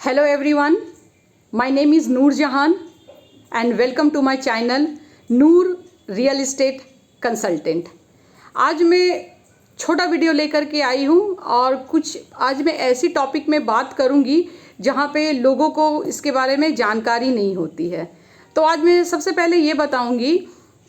Hello everyone, my name is Noor Jahan and welcome to my channel Noor real estate consultant. आज मैं छोटा video लेकर के आई हूँ और आज मैं ऐसी टॉपिक में बात करूँगी जहाँ पे लोगों को इसके बारे में जानकारी नहीं होती है। तो आज मैं सबसे पहले ये बताऊँगी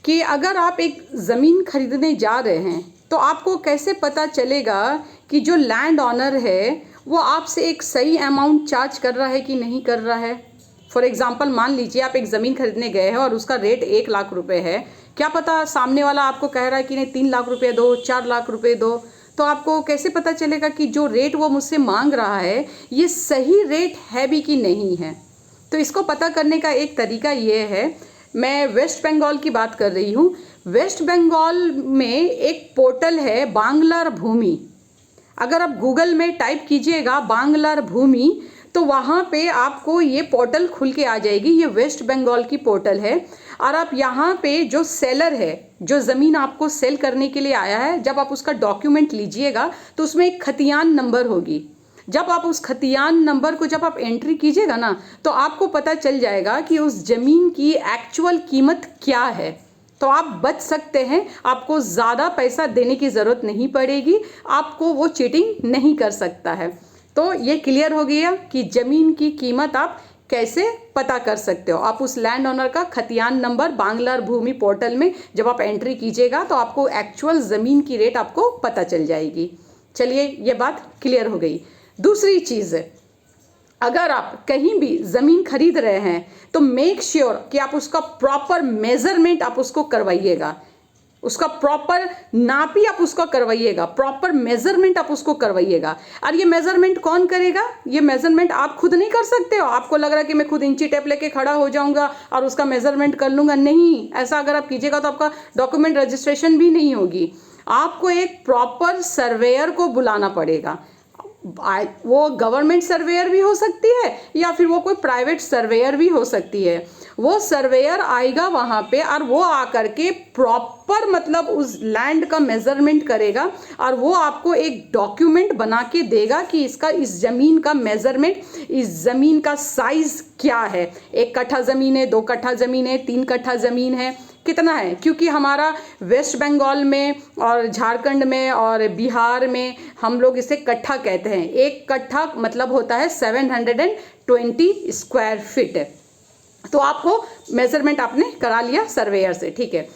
कि अगर आप एक ज़मीन खरीदने जा रहे हैं तो आपको कैसे पता चलेगा कि जो लैंड ऑनर है वो आपसे एक सही अमाउंट चार्ज कर रहा है कि नहीं कर रहा है। फॉर एग्ज़ाम्पल मान लीजिए आप एक ज़मीन खरीदने गए हैं और उसका रेट 1 लाख रुपए है। क्या पता सामने वाला आपको कह रहा है कि नहीं 3 लाख रुपए दो, 4 लाख रुपए दो। तो आपको कैसे पता चलेगा कि जो रेट वो मुझसे मांग रहा है ये सही रेट है भी कि नहीं है। तो इसको पता करने का एक तरीका ये है, मैं वेस्ट बंगाल की बात कर रही हूँ। वेस्ट बंगाल में एक पोर्टल है बांग्लार भूमि। अगर आप गूगल में टाइप कीजिएगा बांग्लार भूमि तो वहाँ पे आपको ये पोर्टल खुल के आ जाएगी। ये वेस्ट बंगाल की पोर्टल है और आप यहाँ पे जो सेलर है, जो ज़मीन आपको सेल करने के लिए आया है, जब आप उसका डॉक्यूमेंट लीजिएगा तो उसमें एक खतियान नंबर होगी। जब आप उस खतियान नंबर को जब आप एंट्री कीजिएगा ना तो आपको पता चल जाएगा कि उस ज़मीन की एक्चुअल कीमत क्या है। तो आप बच सकते हैं, आपको ज़्यादा पैसा देने की ज़रूरत नहीं पड़ेगी, आपको वो चीटिंग नहीं कर सकता है। तो ये क्लियर हो गया कि ज़मीन की कीमत आप कैसे पता कर सकते हो। आप उस लैंड ओनर का खतियान नंबर बांग्लार भूमि पोर्टल में जब आप एंट्री कीजिएगा तो आपको एक्चुअल ज़मीन की रेट आपको पता चल जाएगी। चलिए ये बात क्लियर हो गई। दूसरी चीज़ है, अगर आप कहीं भी ज़मीन खरीद रहे हैं तो मेक श्योर कि आप उसका प्रॉपर मेज़रमेंट आप उसको करवाइएगा, उसका प्रॉपर नापी आप उसका करवाइएगा, प्रॉपर मेज़रमेंट आप उसको करवाइएगा। और ये मेज़रमेंट कौन करेगा? ये मेज़रमेंट आप खुद नहीं कर सकते हो। आपको लग रहा है कि मैं खुद इंची टेप लेके खड़ा हो जाऊंगा और उसका मेज़रमेंट कर लूँगा। नहीं, ऐसा अगर आप कीजिएगा तो आपका डॉक्यूमेंट रजिस्ट्रेशन भी नहीं होगी। आपको एक प्रॉपर सर्वेयर को बुलाना पड़ेगा। वो गवर्नमेंट सर्वेयर भी हो सकती है या फिर वो कोई प्राइवेट सर्वेयर भी हो सकती है। वो सर्वेयर आएगा वहाँ पे और वो आकर के प्रॉपर मतलब उस लैंड का मेज़रमेंट करेगा और वो आपको एक डॉक्यूमेंट बना के देगा कि इसका इस ज़मीन का मेज़रमेंट, इस ज़मीन का साइज़ क्या है। 1 कट्ठा ज़मीन है, 2 कट्ठा ज़मीन है, 3 कट्ठा ज़मीन है, कितना है। क्योंकि हमारा वेस्ट बंगाल में और झारखंड में और बिहार में हम लोग इसे कट्ठा कहते हैं। 1 कट्ठा मतलब होता है 720 स्क्वायर फीट। तो आपको मेज़रमेंट आपने करा लिया सर्वेयर से, ठीक है।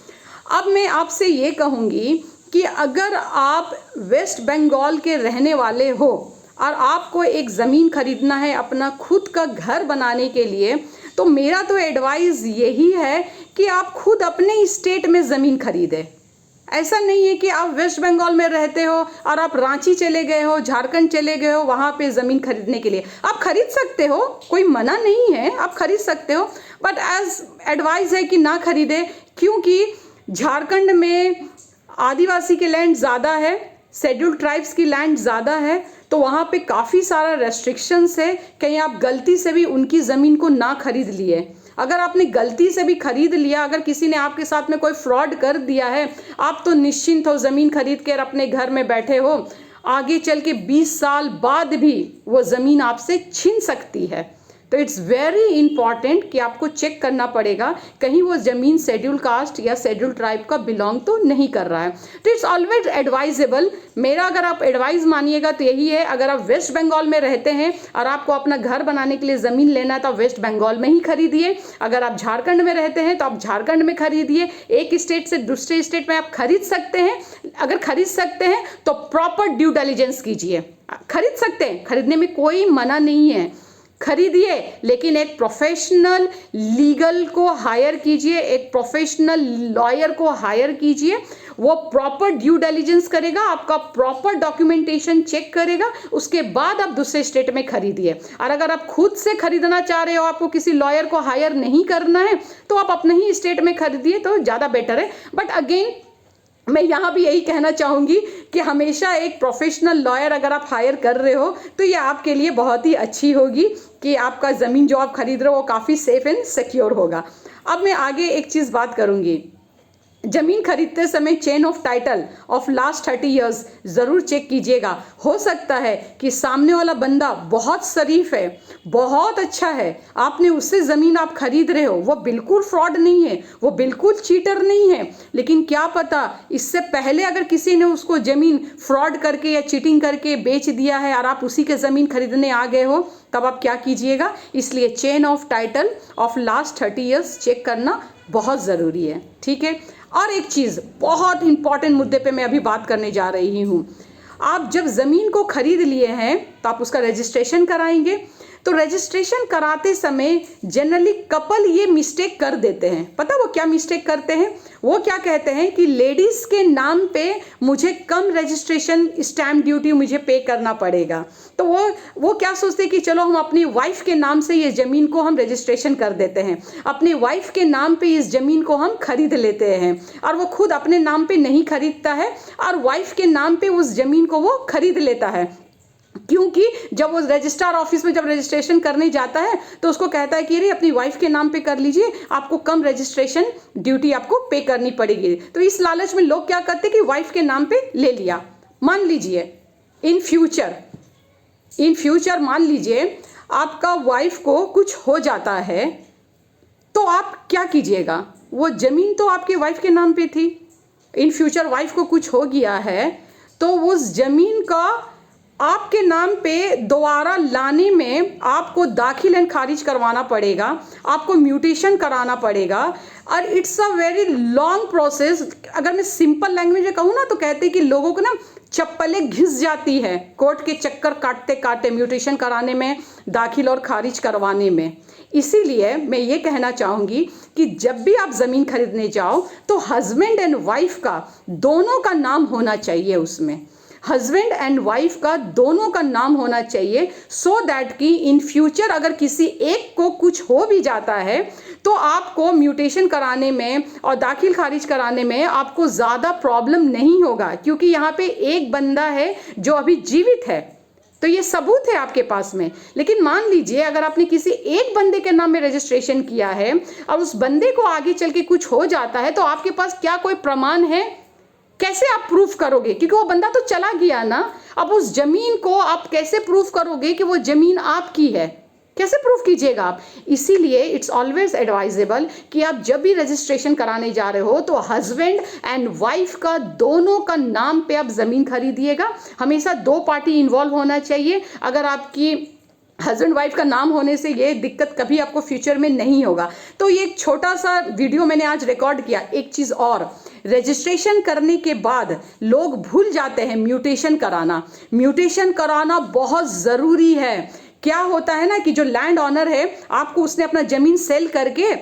अब मैं आपसे ये कहूँगी कि अगर आप वेस्ट बंगाल के रहने वाले हो और आपको एक ज़मीन खरीदना है अपना खुद का घर बनाने के लिए, तो मेरा तो एडवाइस यही है कि आप खुद अपने स्टेट में ज़मीन खरीदें। ऐसा नहीं है कि आप वेस्ट बंगाल में रहते हो और आप रांची चले गए हो, झारखंड चले गए हो वहाँ पे ज़मीन खरीदने के लिए। आप खरीद सकते हो, कोई मना नहीं है, आप खरीद सकते हो, बट एज एडवाइस है कि ना खरीदें। क्योंकि झारखंड में आदिवासी के लैंड ज़्यादा है, शेड्यूल्ड ट्राइब्स की लैंड ज़्यादा है, तो वहाँ पे काफ़ी सारा रेस्ट्रिक्शंस है। कहीं आप गलती से भी उनकी ज़मीन को ना खरीद लिए। अगर आपने गलती से भी खरीद लिया, अगर किसी ने आपके साथ में कोई फ्रॉड कर दिया है, आप तो निश्चिंत हो, ज़मीन खरीद कर अपने घर में बैठे हो। आगे चल के 20 साल बाद भी वो ज़मीन आपसे छीन सकती है। तो इट्स वेरी इंपॉर्टेंट कि आपको चेक करना पड़ेगा कहीं वो ज़मीन शेड्यूल कास्ट या शेड्यूल ट्राइब का बिलोंग तो नहीं कर रहा है। तो इट्स ऑलवेज एडवाइजेबल। मेरा अगर आप एडवाइस मानिएगा तो यही है, अगर आप वेस्ट बंगाल में रहते हैं और आपको अपना घर बनाने के लिए ज़मीन लेना है तो आप वेस्ट बंगाल में ही खरीदिए। अगर आप झारखंड में रहते हैं तो आप झारखंड में खरीदिए। एक स्टेट से दूसरे स्टेट में आप खरीद सकते हैं। अगर खरीद सकते हैं तो प्रॉपर ड्यू डिलिजेंस कीजिए। खरीद सकते हैं, खरीदने में कोई मना नहीं है, खरीदिए, लेकिन एक प्रोफेशनल लीगल को हायर कीजिए, एक प्रोफेशनल लॉयर को हायर कीजिए। वो प्रॉपर ड्यू डिलिजेंस करेगा, आपका प्रॉपर डॉक्यूमेंटेशन चेक करेगा, उसके बाद आप दूसरे स्टेट में खरीदिए। और अगर आप खुद से खरीदना चाह रहे हो, आपको किसी लॉयर को हायर नहीं करना है, तो आप अपने ही स्टेट में खरीदिए तो ज़्यादा बेटर है। बट अगेन मैं यहाँ भी यही कहना चाहूँगी कि हमेशा एक प्रोफेशनल लॉयर अगर आप हायर कर रहे हो तो ये आपके लिए बहुत ही अच्छी होगी कि आपका ज़मीन जो आप खरीद रहे हो वो काफ़ी सेफ एंड सिक्योर होगा। अब मैं आगे एक चीज़ बात करूँगी जमीन खरीदते समय chain of title of last 30 years ज़रूर चेक कीजिएगा। हो सकता है कि सामने वाला बंदा बहुत शरीफ है, बहुत अच्छा है, आपने उससे ज़मीन आप खरीद रहे हो, वो बिल्कुल फ्रॉड नहीं है, वो बिल्कुल चीटर नहीं है, लेकिन क्या पता इससे पहले अगर किसी ने उसको ज़मीन फ्रॉड करके या चीटिंग करके बेच दिया है और आप उसी के ज़मीन खरीदने आ गए हो, तब आप क्या कीजिएगा। इसलिए chain of title of last 30 years check करना बहुत ज़रूरी है, ठीक है। और एक चीज़ बहुत इंपॉर्टेंट मुद्दे पे मैं अभी बात करने जा रही हूँ। आप जब ज़मीन को खरीद लिए हैं तो आप उसका रजिस्ट्रेशन कराएंगे। तो रजिस्ट्रेशन कराते समय जनरली कपल ये मिस्टेक कर देते हैं। पता वो क्या मिस्टेक करते हैं? वो क्या कहते हैं कि लेडीज़ के नाम पे मुझे कम रजिस्ट्रेशन स्टैम्प ड्यूटी मुझे पे करना पड़ेगा। तो वो क्या सोचते हैं कि चलो हम अपनी वाइफ के नाम से ये ज़मीन को हम रजिस्ट्रेशन कर देते हैं, अपनी वाइफ के नाम पे इस ज़मीन को हम खरीद लेते हैं, और वो खुद अपने नाम पे नहीं खरीदता है और वाइफ के नाम पे उस ज़मीन को वो खरीद लेता है। क्योंकि जब वो रजिस्ट्रार ऑफिस में जब रजिस्ट्रेशन करने जाता है तो उसको कहता है कि अरे अपनी वाइफ के नाम पे कर लीजिए, आपको कम रजिस्ट्रेशन ड्यूटी आपको पे करनी पड़ेगी। तो इस लालच में लोग क्या करते हैं कि वाइफ के नाम पे ले लिया। मान लीजिए इन फ्यूचर मान लीजिए आपका वाइफ को कुछ हो जाता है, तो आप क्या कीजिएगा? वो ज़मीन तो आपके वाइफ के नाम पे थी, इन फ्यूचर वाइफ को कुछ हो गया है तो उस ज़मीन का आपके नाम पे दोबारा लाने में आपको दाखिल एंड खारिज करवाना पड़ेगा, आपको म्यूटेशन कराना पड़ेगा, और it's a very long process. अगर मैं सिंपल लैंग्वेज में कहूँ ना तो कहते हैं कि लोगों को ना चप्पलें घिस जाती है कोर्ट के चक्कर काटते काटते म्यूटेशन कराने में, दाखिल और खारिज करवाने में। इसीलिए मैं ये कहना चाहूँगी कि जब भी आप ज़मीन खरीदने जाओ तो हस्बैंड एंड वाइफ का दोनों का नाम होना चाहिए, उसमें हस्बैंड एंड वाइफ का दोनों का नाम होना चाहिए, सो दैट कि इन फ्यूचर अगर किसी एक को कुछ हो भी जाता है तो आपको म्यूटेशन कराने में और दाखिल खारिज कराने में आपको ज़्यादा प्रॉब्लम नहीं होगा, क्योंकि यहाँ पे एक बंदा है जो अभी जीवित है, तो ये सबूत है आपके पास में। लेकिन मान लीजिए अगर आपने किसी एक बंदे के नाम में रजिस्ट्रेशन किया है और उस बंदे को आगे चल के कुछ हो जाता है, तो आपके पास क्या कोई प्रमाण है? कैसे आप प्रूफ करोगे? क्योंकि वो बंदा तो चला गया ना। अब उस जमीन को आप कैसे प्रूफ करोगे कि वो जमीन आपकी है? कैसे प्रूफ कीजिएगा आप? इसीलिए इट्स ऑलवेज एडवाइजेबल कि आप जब भी रजिस्ट्रेशन कराने जा रहे हो तो हस्बैंड एंड वाइफ का दोनों का नाम पे आप ज़मीन खरीदिएगा। हमेशा दो पार्टी इन्वॉल्व होना चाहिए। अगर आपकी हस्बैंड वाइफ का नाम होने से ये दिक्कत कभी आपको फ्यूचर में नहीं होगा। तो ये एक छोटा सा वीडियो मैंने आज रिकॉर्ड किया। एक चीज़ और, रजिस्ट्रेशन करने के बाद लोग भूल जाते हैं म्यूटेशन कराना। म्यूटेशन कराना बहुत ज़रूरी है। क्या होता है ना कि जो लैंड ऑनर है, आपको उसने अपना ज़मीन सेल करके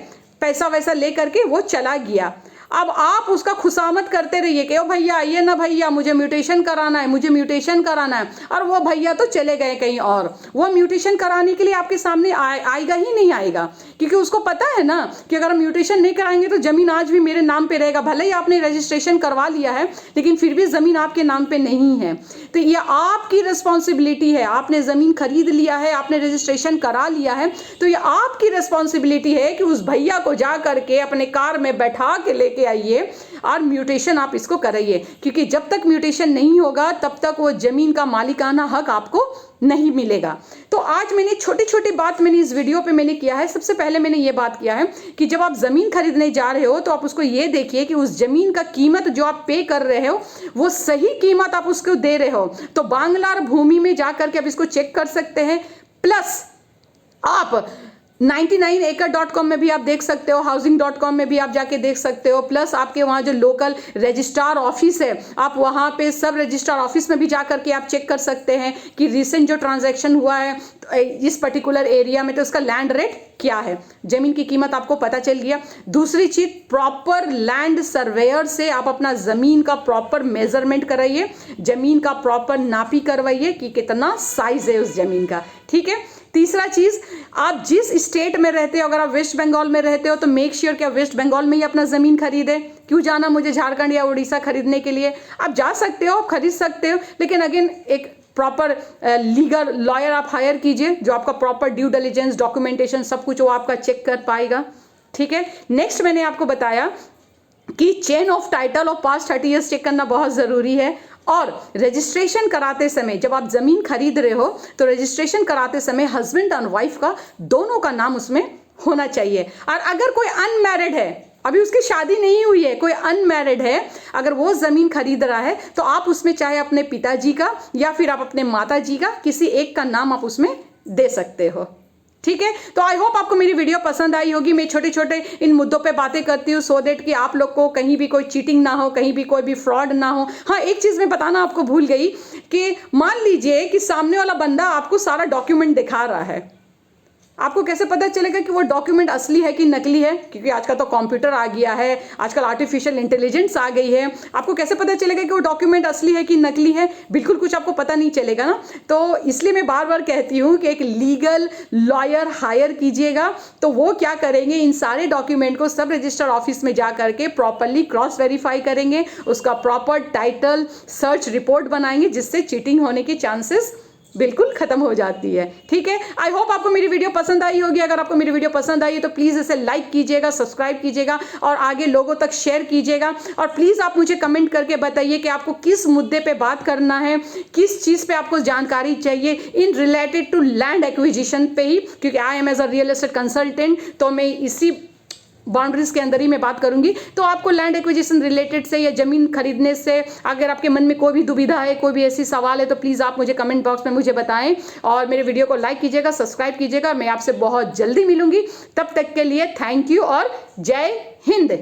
पैसा वैसा ले करके वो चला गया। अब आप उसका खुशामद करते रहिए कि ओ भैया आइए ना भैया, मुझे म्यूटेशन कराना है, मुझे म्यूटेशन कराना है, और वो भैया तो चले गए कहीं और। वो म्यूटेशन कराने के लिए आपके सामने आएगा ही नहीं आएगा, क्योंकि उसको पता है ना कि अगर हम म्यूटेशन नहीं कराएंगे तो ज़मीन आज भी मेरे नाम पे रहेगा। भले ही आपने रजिस्ट्रेशन करवा लिया है लेकिन फिर भी ज़मीन आपके नाम पे नहीं है। तो ये आपकी रिस्पॉन्सिबिलिटी है। आपने ज़मीन खरीद लिया है, आपने रजिस्ट्रेशन करा लिया है, तो ये आपकी रिस्पॉन्सिबिलिटी है कि उस भैया को जा करके अपने कार में बैठा के लेके आइए और म्यूटेशन आप इसको कराइए, क्योंकि जब तक म्यूटेशन नहीं होगा तब तक वो ज़मीन का मालिकाना हक आपको नहीं मिलेगा। तो आज मैंने छोटी छोटी बात मैंने इस वीडियो पे मैंने किया है। सबसे पहले मैंने ये बात किया है कि जब आप ज़मीन खरीदने जा रहे हो तो आप उसको ये देखिए कि उस ज़मीन का कीमत जो आप पे कर रहे हो वो सही कीमत आप उसको दे रहे हो। तो बांग्लार भूमि में जा करके आप इसको चेक कर सकते हैं। प्लस आप 99acre.com में भी आप देख सकते हो, housing.com में भी आप जाके देख सकते हो। प्लस आपके वहाँ जो लोकल रजिस्ट्रार ऑफिस है, आप वहाँ पे सब रजिस्ट्रार ऑफिस में भी जा करके आप चेक कर सकते हैं कि रिसेंट जो ट्रांजैक्शन हुआ है इस पर्टिकुलर एरिया में तो उसका लैंड रेट क्या है, ज़मीन की कीमत आपको पता चल गया। दूसरी चीज़, प्रॉपर लैंड सर्वेयर से आप अपना ज़मीन का प्रॉपर मेजरमेंट कराइए, ज़मीन का प्रॉपर नापी करवाइए कि कितना साइज है उस ज़मीन का, ठीक है। तीसरा चीज़, आप जिस स्टेट में रहते हो, अगर आप वेस्ट बंगाल में रहते हो तो मेक श्योर कि आप वेस्ट बंगाल में ही अपना ज़मीन खरीदें। क्यों जाना मुझे झारखंड या उड़ीसा खरीदने के लिए? आप जा सकते हो, आप खरीद सकते हो, लेकिन अगेन एक प्रॉपर लीगल लॉयर आप हायर कीजिए जो आपका प्रॉपर ड्यू डिलिजेंस, डॉक्यूमेंटेशन सब कुछ वो आपका चेक कर पाएगा, ठीक है। नेक्स्ट मैंने आपको बताया कि चेन ऑफ टाइटल और पास्ट 30 ईयर्स चेक करना बहुत ज़रूरी है। और रजिस्ट्रेशन कराते समय, जब आप ज़मीन खरीद रहे हो तो रजिस्ट्रेशन कराते समय हस्बैंड और वाइफ का दोनों का नाम उसमें होना चाहिए। और अगर कोई अनमैरिड है, अभी उसकी शादी नहीं हुई है, कोई अनमैरिड है, अगर वो ज़मीन खरीद रहा है तो आप उसमें चाहे अपने पिताजी का या फिर आप अपने माताजी का किसी एक का नाम आप उसमें दे सकते हो। ठीक है, तो आई होप आपको मेरी वीडियो पसंद आई होगी। मैं छोटे छोटे इन मुद्दों पे बातें करती हूँ सो दैट कि आप लोग को कहीं भी कोई चीटिंग ना हो, कहीं भी कोई भी फ्रॉड ना हो। हाँ, एक चीज़ मैं बताना आपको भूल गई कि मान लीजिए कि सामने वाला बंदा आपको सारा डॉक्यूमेंट दिखा रहा है, आपको कैसे पता चलेगा कि वो डॉक्यूमेंट असली है कि नकली है? क्योंकि आजकल तो कंप्यूटर आ गया है, आजकल आर्टिफिशियल इंटेलिजेंस आ गई है। आपको कैसे पता चलेगा कि वो डॉक्यूमेंट असली है कि नकली है? बिल्कुल कुछ आपको पता नहीं चलेगा ना। तो इसलिए मैं बार बार कहती हूँ कि एक लीगल लॉयर हायर कीजिएगा। तो वो क्या करेंगे, इन सारे डॉक्यूमेंट को सब रजिस्टर ऑफिस में जा करके प्रॉपरली क्रॉस वेरीफाई करेंगे, उसका प्रॉपर टाइटल सर्च रिपोर्ट बनाएंगे, जिससे चीटिंग होने के चांसेस बिल्कुल खत्म हो जाती है। ठीक है, आई होप आपको मेरी वीडियो पसंद आई होगी। अगर आपको मेरी वीडियो पसंद आई है तो प्लीज़ इसे लाइक कीजिएगा, सब्सक्राइब कीजिएगा और आगे लोगों तक शेयर कीजिएगा। और प्लीज़ आप मुझे कमेंट करके बताइए कि आपको किस मुद्दे पे बात करना है, किस चीज़ पे आपको जानकारी चाहिए in related to land acquisition पे ही, क्योंकि I am as a real estate consultant, तो मैं इसी बाउंड्रीज के अंदर ही मैं बात करूंगी। तो आपको लैंड एक्विजिशन रिलेटेड से या ज़मीन खरीदने से अगर आपके मन में कोई भी दुविधा है, कोई भी ऐसी सवाल है, तो प्लीज़ आप मुझे कमेंट बॉक्स में मुझे बताएं और मेरे वीडियो को लाइक कीजिएगा, सब्सक्राइब कीजिएगा। मैं आपसे बहुत जल्दी मिलूंगी, तब तक के लिए थैंक यू और जय हिंद।